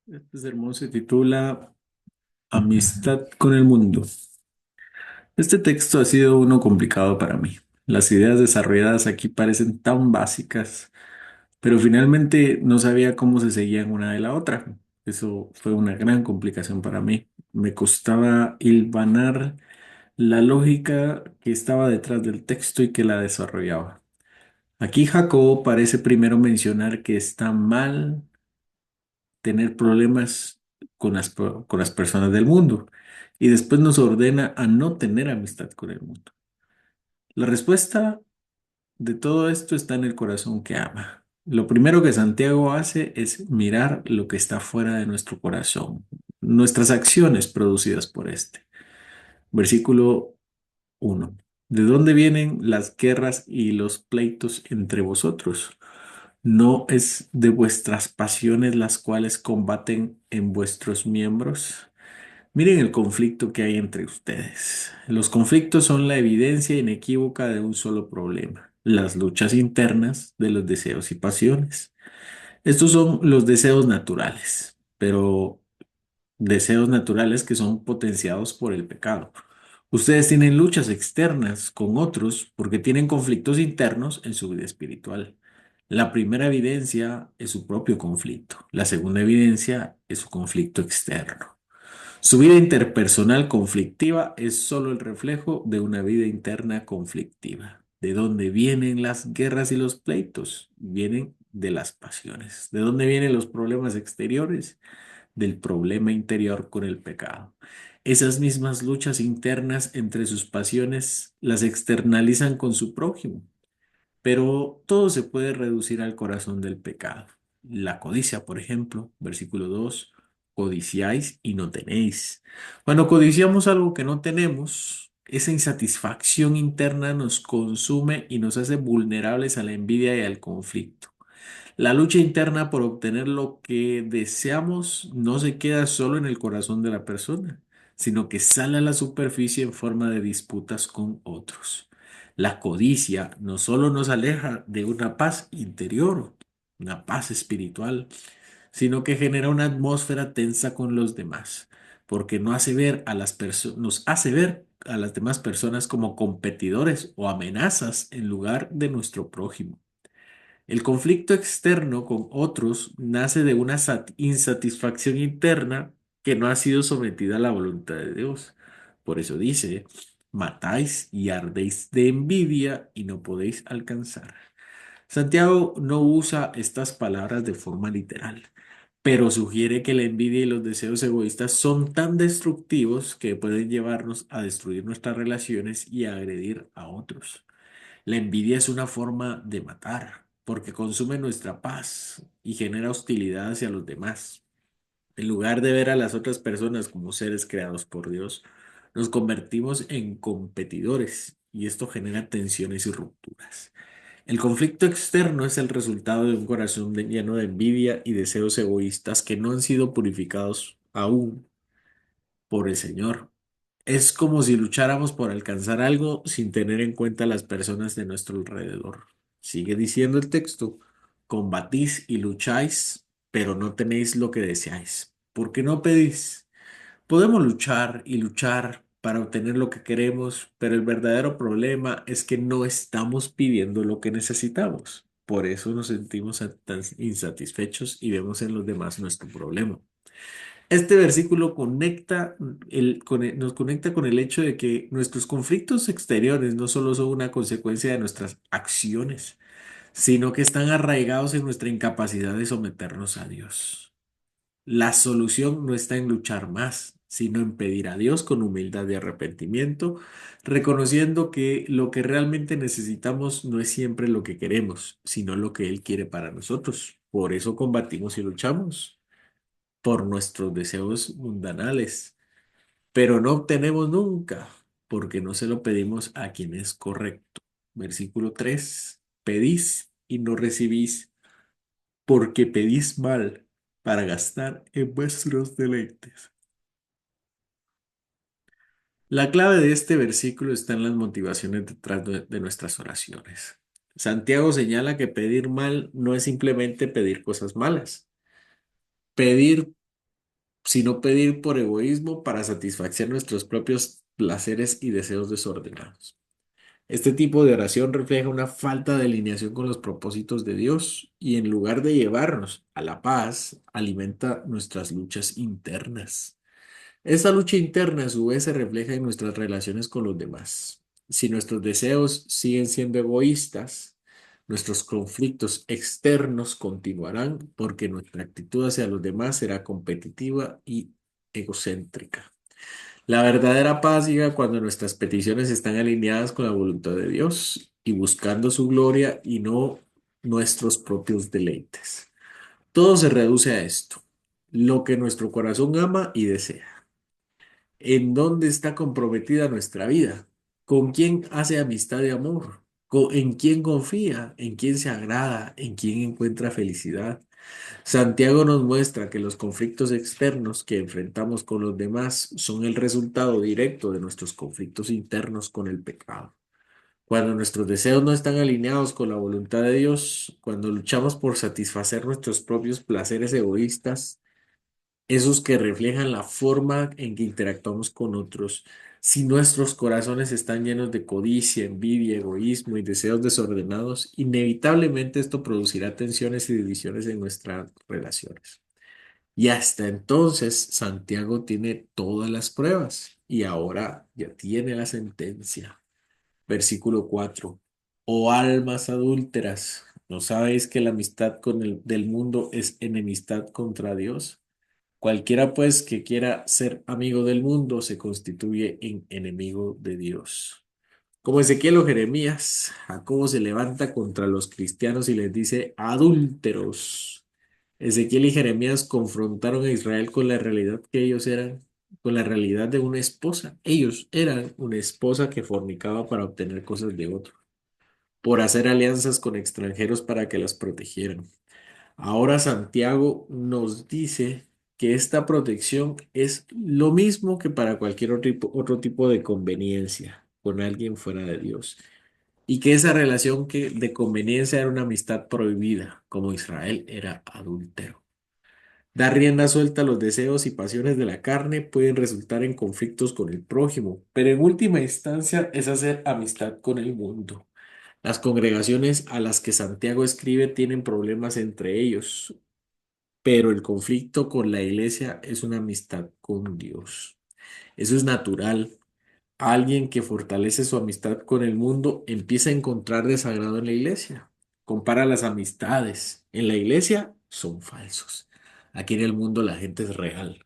Este sermón se titula Amistad con el mundo. Este texto ha sido uno complicado para mí. Las ideas desarrolladas aquí parecen tan básicas, pero finalmente no sabía cómo se seguían una de la otra. Eso fue una gran complicación para mí. Me costaba hilvanar la lógica que estaba detrás del texto y que la desarrollaba. Aquí Jacobo parece primero mencionar que está mal tener problemas con las personas del mundo y después nos ordena a no tener amistad con el mundo. La respuesta de todo esto está en el corazón que ama. Lo primero que Santiago hace es mirar lo que está fuera de nuestro corazón, nuestras acciones producidas por este. Versículo 1. ¿De dónde vienen las guerras y los pleitos entre vosotros? ¿No es de vuestras pasiones las cuales combaten en vuestros miembros? Miren el conflicto que hay entre ustedes. Los conflictos son la evidencia inequívoca de un solo problema, las luchas internas de los deseos y pasiones. Estos son los deseos naturales, pero deseos naturales que son potenciados por el pecado. Ustedes tienen luchas externas con otros porque tienen conflictos internos en su vida espiritual. La primera evidencia es su propio conflicto. La segunda evidencia es su conflicto externo. Su vida interpersonal conflictiva es solo el reflejo de una vida interna conflictiva. ¿De dónde vienen las guerras y los pleitos? Vienen de las pasiones. ¿De dónde vienen los problemas exteriores? Del problema interior con el pecado. Esas mismas luchas internas entre sus pasiones las externalizan con su prójimo, pero todo se puede reducir al corazón del pecado. La codicia, por ejemplo, versículo 2: codiciáis y no tenéis. Cuando codiciamos algo que no tenemos, esa insatisfacción interna nos consume y nos hace vulnerables a la envidia y al conflicto. La lucha interna por obtener lo que deseamos no se queda solo en el corazón de la persona, sino que sale a la superficie en forma de disputas con otros. La codicia no solo nos aleja de una paz interior, una paz espiritual, sino que genera una atmósfera tensa con los demás, porque no hace ver a nos hace ver a las demás personas como competidores o amenazas en lugar de nuestro prójimo. El conflicto externo con otros nace de una insatisfacción interna que no ha sido sometida a la voluntad de Dios. Por eso dice, matáis y ardéis de envidia y no podéis alcanzar. Santiago no usa estas palabras de forma literal, pero sugiere que la envidia y los deseos egoístas son tan destructivos que pueden llevarnos a destruir nuestras relaciones y a agredir a otros. La envidia es una forma de matar, porque consume nuestra paz y genera hostilidad hacia los demás. En lugar de ver a las otras personas como seres creados por Dios, nos convertimos en competidores y esto genera tensiones y rupturas. El conflicto externo es el resultado de un corazón lleno de envidia y deseos egoístas que no han sido purificados aún por el Señor. Es como si lucháramos por alcanzar algo sin tener en cuenta las personas de nuestro alrededor. Sigue diciendo el texto, combatís y lucháis, pero no tenéis lo que deseáis. ¿Por qué no pedís? Podemos luchar y luchar para obtener lo que queremos, pero el verdadero problema es que no estamos pidiendo lo que necesitamos. Por eso nos sentimos tan insatisfechos y vemos en los demás nuestro problema. Este versículo nos conecta con el hecho de que nuestros conflictos exteriores no solo son una consecuencia de nuestras acciones, sino que están arraigados en nuestra incapacidad de someternos a Dios. La solución no está en luchar más, sino en pedir a Dios con humildad y arrepentimiento, reconociendo que lo que realmente necesitamos no es siempre lo que queremos, sino lo que Él quiere para nosotros. Por eso combatimos y luchamos por nuestros deseos mundanales, pero no obtenemos nunca, porque no se lo pedimos a quien es correcto. Versículo 3: pedís y no recibís, porque pedís mal para gastar en vuestros deleites. La clave de este versículo está en las motivaciones detrás de nuestras oraciones. Santiago señala que pedir mal no es simplemente pedir cosas malas. Pedir sino pedir por egoísmo para satisfacer nuestros propios placeres y deseos desordenados. Este tipo de oración refleja una falta de alineación con los propósitos de Dios y en lugar de llevarnos a la paz, alimenta nuestras luchas internas. Esta lucha interna a su vez se refleja en nuestras relaciones con los demás. Si nuestros deseos siguen siendo egoístas, nuestros conflictos externos continuarán porque nuestra actitud hacia los demás será competitiva y egocéntrica. La verdadera paz llega cuando nuestras peticiones están alineadas con la voluntad de Dios y buscando su gloria y no nuestros propios deleites. Todo se reduce a esto, lo que nuestro corazón ama y desea. ¿En dónde está comprometida nuestra vida? ¿Con quién hace amistad y amor? ¿En quién confía? ¿En quién se agrada? ¿En quién encuentra felicidad? Santiago nos muestra que los conflictos externos que enfrentamos con los demás son el resultado directo de nuestros conflictos internos con el pecado. Cuando nuestros deseos no están alineados con la voluntad de Dios, cuando luchamos por satisfacer nuestros propios placeres egoístas, esos que reflejan la forma en que interactuamos con otros, si nuestros corazones están llenos de codicia, envidia, egoísmo y deseos desordenados, inevitablemente esto producirá tensiones y divisiones en nuestras relaciones. Y hasta entonces Santiago tiene todas las pruebas y ahora ya tiene la sentencia. Versículo 4. Oh almas adúlteras, ¿no sabéis que la amistad con el del mundo es enemistad contra Dios? Cualquiera pues que quiera ser amigo del mundo se constituye en enemigo de Dios. Como Ezequiel o Jeremías, Jacobo se levanta contra los cristianos y les dice adúlteros. Ezequiel y Jeremías confrontaron a Israel con la realidad que ellos eran, con la realidad de una esposa. Ellos eran una esposa que fornicaba para obtener cosas de otro, por hacer alianzas con extranjeros para que las protegieran. Ahora Santiago nos dice que esta protección es lo mismo que para cualquier otro tipo de conveniencia con alguien fuera de Dios y que esa relación de conveniencia era una amistad prohibida, como Israel era adúltero. Dar rienda suelta a los deseos y pasiones de la carne pueden resultar en conflictos con el prójimo, pero en última instancia es hacer amistad con el mundo. Las congregaciones a las que Santiago escribe tienen problemas entre ellos, pero el conflicto con la iglesia es una amistad con Dios. Eso es natural. Alguien que fortalece su amistad con el mundo empieza a encontrar desagrado en la iglesia. Compara las amistades. En la iglesia son falsos. Aquí en el mundo la gente es real.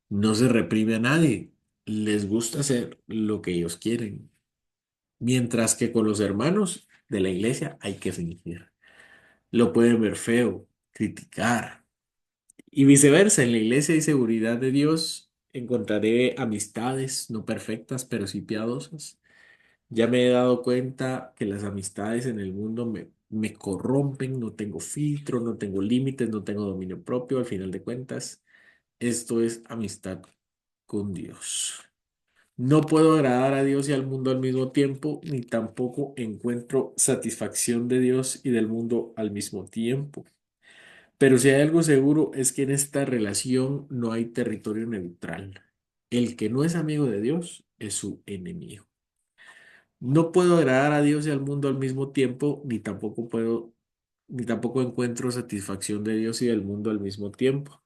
No se reprime a nadie. Les gusta hacer lo que ellos quieren. Mientras que con los hermanos de la iglesia hay que fingir. Lo pueden ver feo, criticar. Y viceversa, en la iglesia y seguridad de Dios encontraré amistades no perfectas, pero sí piadosas. Ya me he dado cuenta que las amistades en el mundo me corrompen, no tengo filtro, no tengo límites, no tengo dominio propio. Al final de cuentas, esto es amistad con Dios. No puedo agradar a Dios y al mundo al mismo tiempo, ni tampoco encuentro satisfacción de Dios y del mundo al mismo tiempo. Pero si hay algo seguro es que en esta relación no hay territorio neutral. El que no es amigo de Dios es su enemigo. No puedo agradar a Dios y al mundo al mismo tiempo, ni tampoco encuentro satisfacción de Dios y del mundo al mismo tiempo.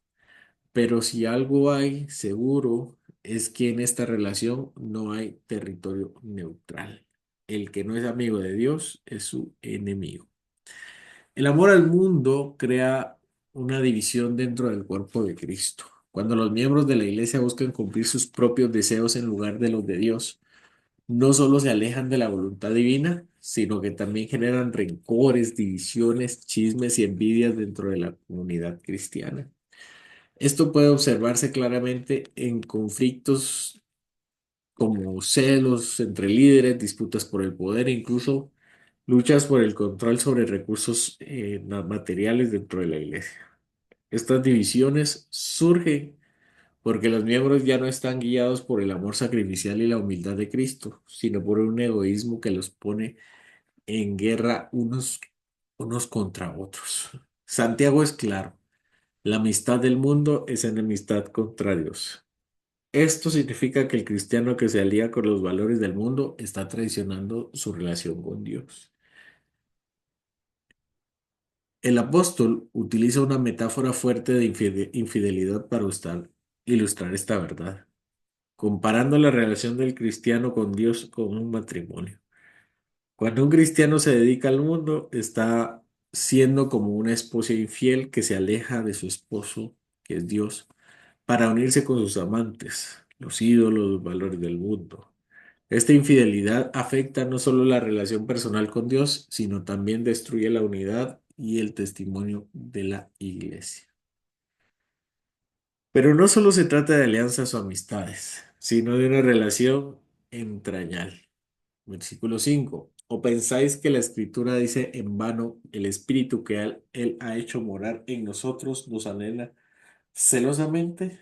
Pero si algo hay seguro es que en esta relación no hay territorio neutral. El que no es amigo de Dios es su enemigo. El amor al mundo crea una división dentro del cuerpo de Cristo. Cuando los miembros de la iglesia buscan cumplir sus propios deseos en lugar de los de Dios, no solo se alejan de la voluntad divina, sino que también generan rencores, divisiones, chismes y envidias dentro de la comunidad cristiana. Esto puede observarse claramente en conflictos como celos entre líderes, disputas por el poder e incluso luchas por el control sobre recursos materiales dentro de la iglesia. Estas divisiones surgen porque los miembros ya no están guiados por el amor sacrificial y la humildad de Cristo, sino por un egoísmo que los pone en guerra unos contra otros. Santiago es claro. La amistad del mundo es enemistad contra Dios. Esto significa que el cristiano que se alía con los valores del mundo está traicionando su relación con Dios. El apóstol utiliza una metáfora fuerte de infidelidad para ilustrar esta verdad, comparando la relación del cristiano con Dios con un matrimonio. Cuando un cristiano se dedica al mundo, está siendo como una esposa infiel que se aleja de su esposo, que es Dios, para unirse con sus amantes, los ídolos, los valores del mundo. Esta infidelidad afecta no solo la relación personal con Dios, sino también destruye la unidad y el testimonio de la iglesia. Pero no solo se trata de alianzas o amistades, sino de una relación entrañable. Versículo 5. ¿O pensáis que la escritura dice en vano, el espíritu que él ha hecho morar en nosotros nos anhela celosamente?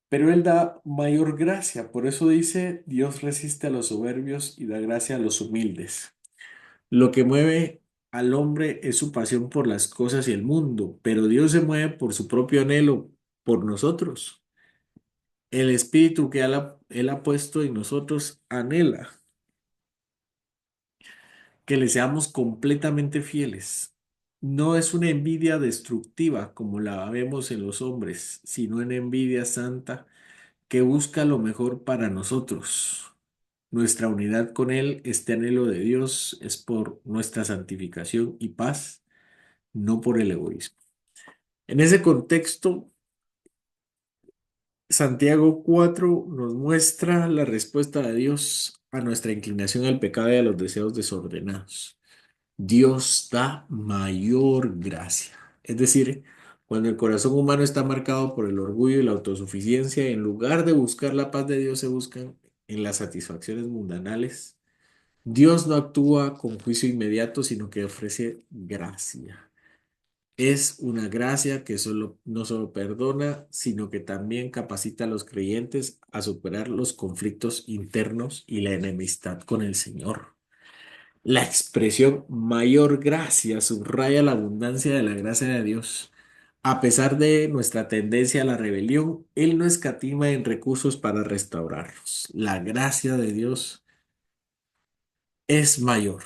Pero Él da mayor gracia. Por eso dice, Dios resiste a los soberbios y da gracia a los humildes. Lo que mueve al hombre es su pasión por las cosas y el mundo, pero Dios se mueve por su propio anhelo por nosotros. El espíritu que él ha puesto en nosotros anhela que le seamos completamente fieles. No es una envidia destructiva como la vemos en los hombres, sino una envidia santa que busca lo mejor para nosotros. Nuestra unidad con Él, este anhelo de Dios, es por nuestra santificación y paz, no por el egoísmo. En ese contexto, Santiago 4 nos muestra la respuesta de Dios a nuestra inclinación al pecado y a los deseos desordenados. Dios da mayor gracia. Es decir, cuando el corazón humano está marcado por el orgullo y la autosuficiencia, en lugar de buscar la paz de Dios, se buscan en las satisfacciones mundanales. Dios no actúa con juicio inmediato, sino que ofrece gracia. Es una gracia que no solo perdona, sino que también capacita a los creyentes a superar los conflictos internos y la enemistad con el Señor. La expresión mayor gracia subraya la abundancia de la gracia de Dios. A pesar de nuestra tendencia a la rebelión, Él no escatima en recursos para restaurarnos. La gracia de Dios es mayor.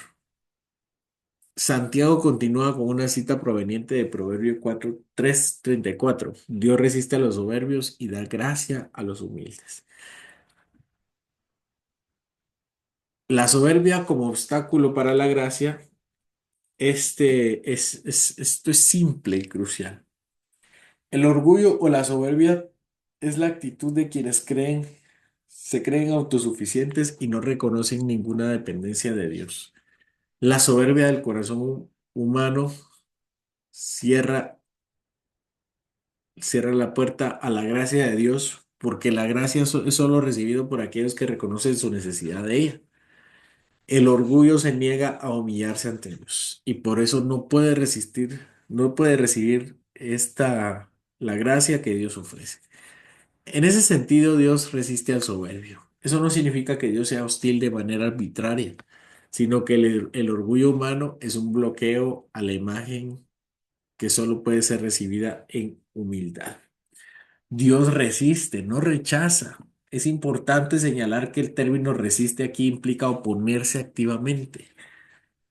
Santiago continúa con una cita proveniente de Proverbio 3:34. Dios resiste a los soberbios y da gracia a los humildes. La soberbia como obstáculo para la gracia, esto es simple y crucial. El orgullo o la soberbia es la actitud de quienes se creen autosuficientes y no reconocen ninguna dependencia de Dios. La soberbia del corazón humano cierra cierra la puerta a la gracia de Dios, porque la gracia es solo recibido por aquellos que reconocen su necesidad de ella. El orgullo se niega a humillarse ante Dios y por eso no puede recibir la gracia que Dios ofrece. En ese sentido, Dios resiste al soberbio. Eso no significa que Dios sea hostil de manera arbitraria, sino que el orgullo humano es un bloqueo a la imagen que solo puede ser recibida en humildad. Dios resiste, no rechaza. Es importante señalar que el término resiste aquí implica oponerse activamente.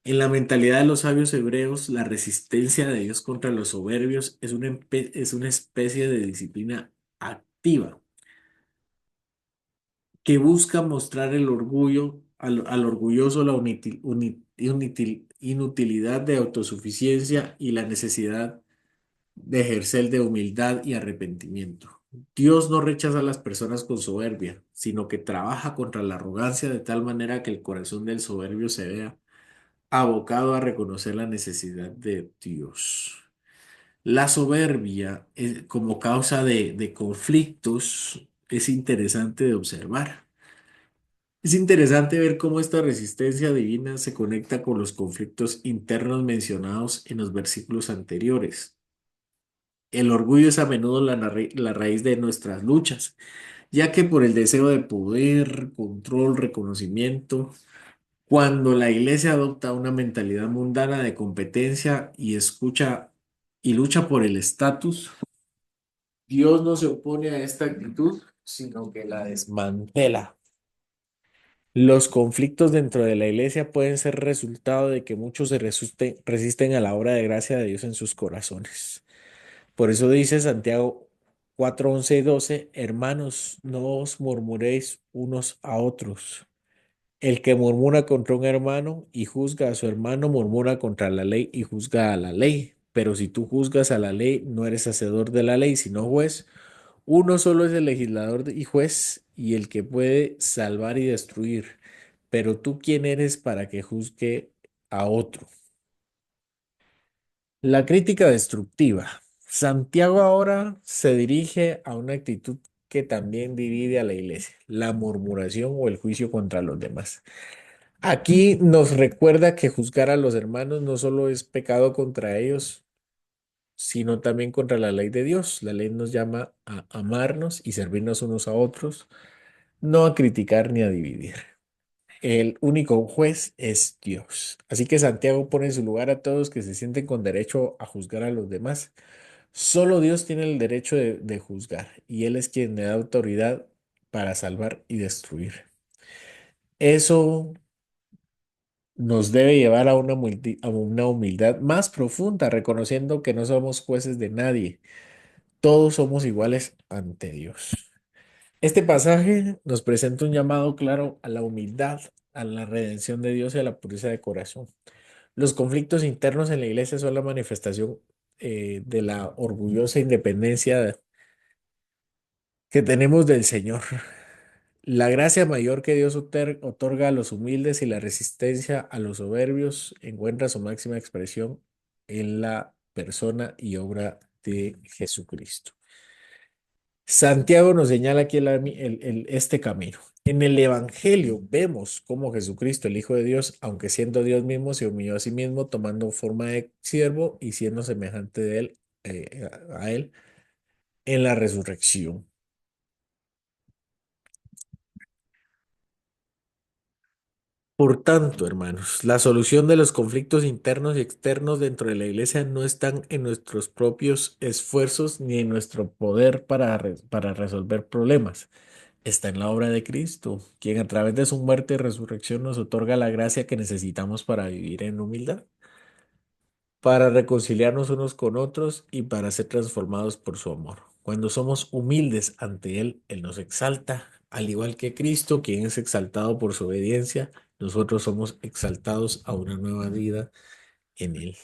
En la mentalidad de los sabios hebreos, la resistencia de Dios contra los soberbios es una especie de disciplina activa que busca mostrar el orgullo, al orgulloso la inutilidad de autosuficiencia y la necesidad de ejercer de humildad y arrepentimiento. Dios no rechaza a las personas con soberbia, sino que trabaja contra la arrogancia de tal manera que el corazón del soberbio se vea abocado a reconocer la necesidad de Dios. La soberbia, como causa de conflictos, es interesante de observar. Es interesante ver cómo esta resistencia divina se conecta con los conflictos internos mencionados en los versículos anteriores. El orgullo es a menudo la raíz de nuestras luchas, ya que por el deseo de poder, control, reconocimiento, cuando la iglesia adopta una mentalidad mundana de competencia y lucha por el estatus, Dios no se opone a esta actitud, sino que la desmantela. Los conflictos dentro de la iglesia pueden ser resultado de que muchos resisten a la obra de gracia de Dios en sus corazones. Por eso dice Santiago 4, 11 y 12: hermanos, no os murmuréis unos a otros. El que murmura contra un hermano y juzga a su hermano, murmura contra la ley y juzga a la ley. Pero si tú juzgas a la ley, no eres hacedor de la ley, sino juez. Uno solo es el legislador y juez y el que puede salvar y destruir. Pero tú, ¿quién eres para que juzgue a otro? La crítica destructiva. Santiago ahora se dirige a una actitud que también divide a la iglesia: la murmuración o el juicio contra los demás. Aquí nos recuerda que juzgar a los hermanos no solo es pecado contra ellos, sino también contra la ley de Dios. La ley nos llama a amarnos y servirnos unos a otros, no a criticar ni a dividir. El único juez es Dios. Así que Santiago pone en su lugar a todos que se sienten con derecho a juzgar a los demás. Solo Dios tiene el derecho de juzgar y Él es quien le da autoridad para salvar y destruir. Eso nos debe llevar a a una humildad más profunda, reconociendo que no somos jueces de nadie. Todos somos iguales ante Dios. Este pasaje nos presenta un llamado claro a la humildad, a la redención de Dios y a la pureza de corazón. Los conflictos internos en la iglesia son la manifestación de la orgullosa independencia que tenemos del Señor. La gracia mayor que Dios otorga a los humildes y la resistencia a los soberbios encuentra su máxima expresión en la persona y obra de Jesucristo. Santiago nos señala aquí este camino. En el Evangelio vemos cómo Jesucristo, el Hijo de Dios, aunque siendo Dios mismo, se humilló a sí mismo, tomando forma de siervo y siendo semejante de él, a él en la resurrección. Por tanto, hermanos, la solución de los conflictos internos y externos dentro de la iglesia no están en nuestros propios esfuerzos ni en nuestro poder para resolver problemas. Está en la obra de Cristo, quien a través de su muerte y resurrección nos otorga la gracia que necesitamos para vivir en humildad, para reconciliarnos unos con otros y para ser transformados por su amor. Cuando somos humildes ante Él, Él nos exalta, al igual que Cristo, quien es exaltado por su obediencia, nosotros somos exaltados a una nueva vida en Él.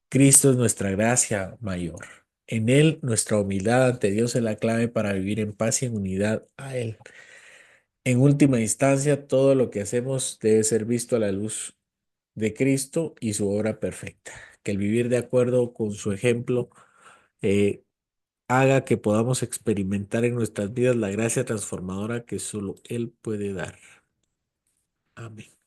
Cristo es nuestra gracia mayor. En Él, nuestra humildad ante Dios es la clave para vivir en paz y en unidad a Él. En última instancia, todo lo que hacemos debe ser visto a la luz de Cristo y su obra perfecta. Que el vivir de acuerdo con su ejemplo eh, haga que podamos experimentar en nuestras vidas la gracia transformadora que solo Él puede dar. Amén.